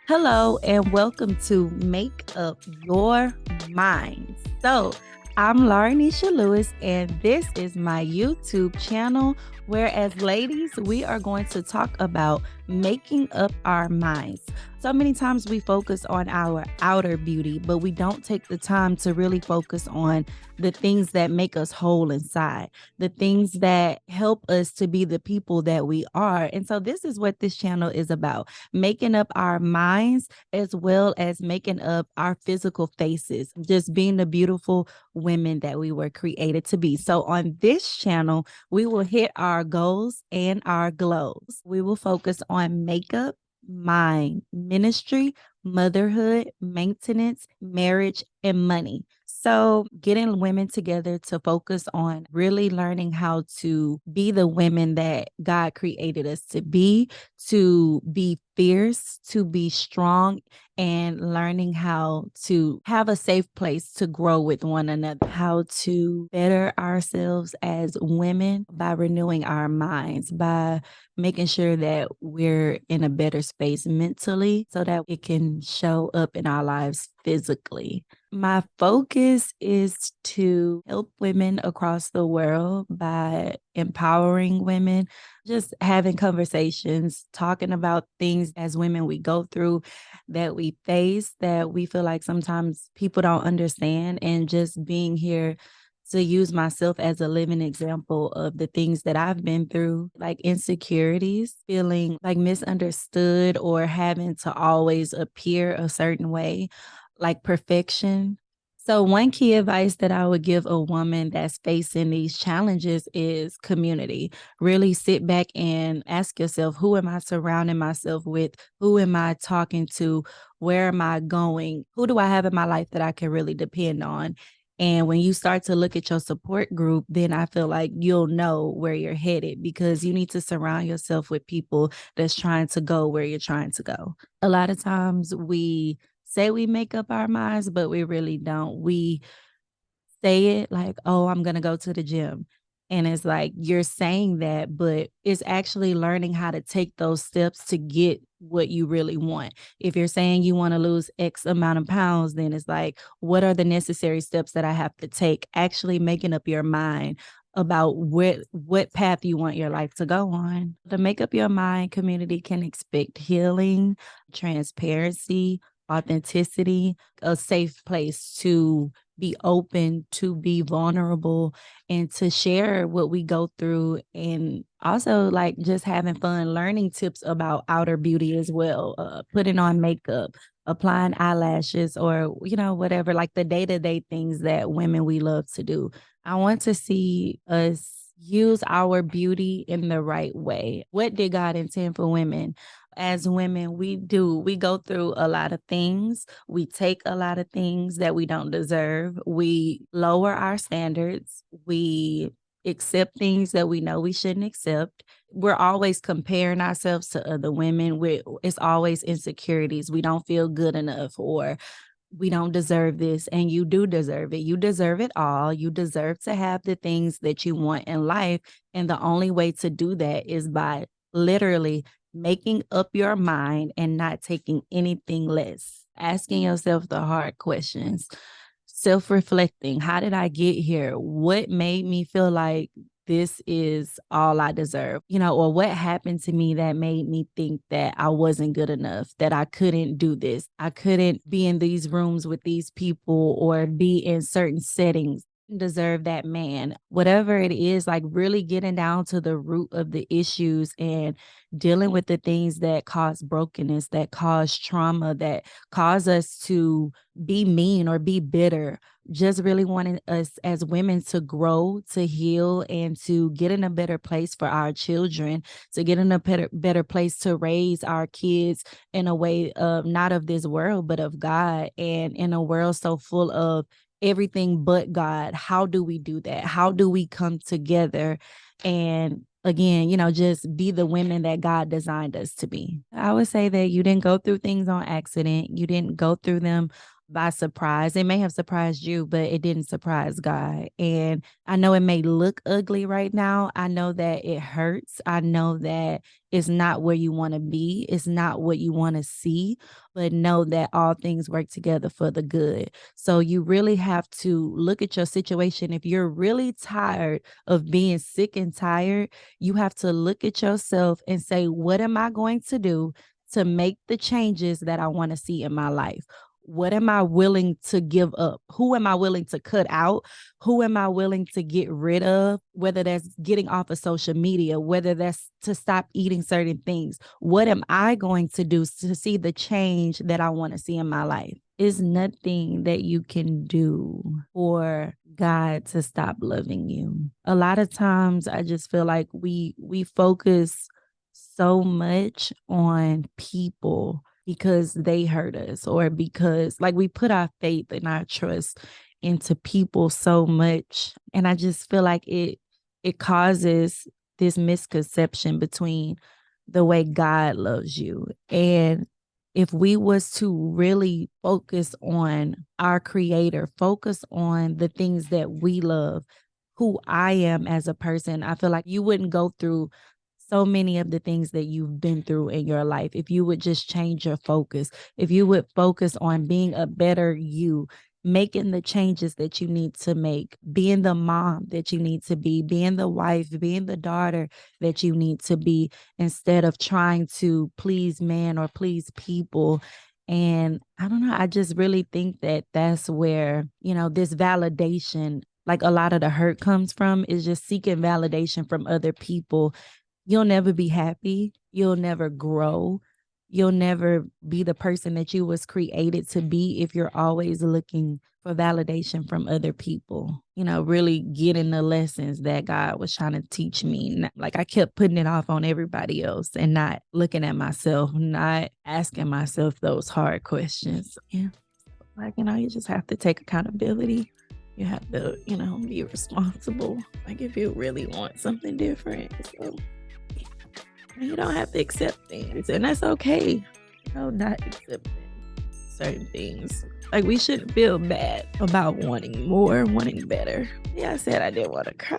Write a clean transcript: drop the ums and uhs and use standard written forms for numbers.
Hello and welcome to Make Up Your Mind. I'm Laraneisha Lewis, and this is my YouTube channel. Whereas, ladies, we are going to talk about making up our minds. So many times we focus on our outer beauty, but we don't take the time to really focus on the things that make us whole inside, the things that help us to be the people that we are. And so, this is what this channel is about, making up our minds as well as making up our physical faces, just being the beautiful women that we were created to be. So on this channel, we will hit our goals and our glows. We will focus on makeup, mind, ministry, motherhood, maintenance, marriage, and money. So, getting women together to focus on really learning how to be the women that God created us to be fierce, to be strong, and learning how to have a safe place to grow with one another, how to better ourselves as women by renewing our minds, by making sure that we're in a better space mentally so that it can show up in our lives physically. My focus is to help women across the world by empowering women, just having conversations, talking about things as women we go through, that we face, that we feel like sometimes people don't understand, and just being here to use myself as a living example of the things that I've been through, like insecurities, feeling like misunderstood or having to always appear a certain way, like perfection. So, one key advice that I would give a woman that's facing these challenges is community. Really sit back and ask yourself, who am I surrounding myself with? Who am I talking to? Where am I going? Who do I have in my life that I can really depend on? And when you start to look at your support group, then I feel like you'll know where you're headed, because you need to surround yourself with people that's trying to go where you're trying to go. A lot of times we say we make up our minds, but we really don't. We say it like, oh, I'm going to go to the gym. And it's like you're saying that, but it's actually learning how to take those steps to get what you really want. If you're saying you want to lose X amount of pounds, then it's like, what are the necessary steps that I have to take? Actually making up your mind about what path you want your life to go on. The Make Up Your Mind community can expect healing, transparency, authenticity, a safe place to be open, to be vulnerable, and to share what we go through. And also, like, just having fun, learning tips about outer beauty as well, putting on makeup, applying eyelashes, or, whatever, like the day to day things that women we love to do. I want to see us use our beauty in the right way. What did God intend for women? As women, we go through a lot of things. We take a lot of things that we don't deserve. We lower our standards. We accept things that we know we shouldn't accept. We're always comparing ourselves to other women. It's always insecurities. We don't feel good enough, or we don't deserve this. And you do deserve it. You deserve it all. You deserve to have the things that you want in life. And the only way to do that is by literally making up your mind and not taking anything less. Asking yourself the hard questions, self-reflecting. How did I get here? What made me feel like this is all I deserve? Or what happened to me that made me think that I wasn't good enough, that I couldn't do this, I couldn't be in these rooms with these people or be in certain settings, deserve that man, whatever it is. Like, really getting down to the root of the issues and dealing with the things that cause brokenness, that cause trauma, that cause us to be mean or be bitter. Just really wanting us as women to grow, to heal, and to get in a better place for our children, to get in a better place to raise our kids in a way of not of this world, but of God. And in a world so full of everything but God, how do we do that? How do we come together and, again, just be the women that God designed us to be? I would say that you didn't go through things on accident. You didn't go through them by surprise. It may have surprised you, but it didn't surprise God. And I know it may look ugly right now. I know that it hurts. I know that it's not where you want to be. It's not what you want to see, but know that all things work together for the good. So you really have to look at your situation. If you're really tired of being sick and tired, you have to look at yourself and say, what am I going to do to make the changes that I want to see in my life? What am I willing to give up? Who am I willing to cut out? Who am I willing to get rid of? Whether that's getting off of social media, whether that's to stop eating certain things. What am I going to do to see the change that I want to see in my life? Is nothing that you can do for God to stop loving you. A lot of times I just feel like we focus so much on people because they hurt us, or because like we put our faith and our trust into people so much. And I just feel like it causes this misconception between the way God loves you. And if we was to really focus on our creator, focus on the things that we love, who I am as a person, I feel like you wouldn't go through so many of the things that you've been through in your life. If you would just change your focus, if you would focus on being a better you, making the changes that you need to make, being the mom that you need to be, being the wife, being the daughter that you need to be, instead of trying to please man or please people. And I don't know, I just really think that that's where, this validation, like a lot of the hurt comes from, is just seeking validation from other people. You'll never be happy. You'll never grow. You'll never be the person that you was created to be if you're always looking for validation from other people. Really getting the lessons that God was trying to teach me. Like I kept putting it off on everybody else and not looking at myself, not asking myself those hard questions. Yeah. Like, you just have to take accountability. You have to, be responsible. Like if you really want something different. So you don't have to accept things, and that's okay. Not accepting certain things. Like we shouldn't feel bad about wanting more, wanting better. Yeah, I said I didn't want to cry.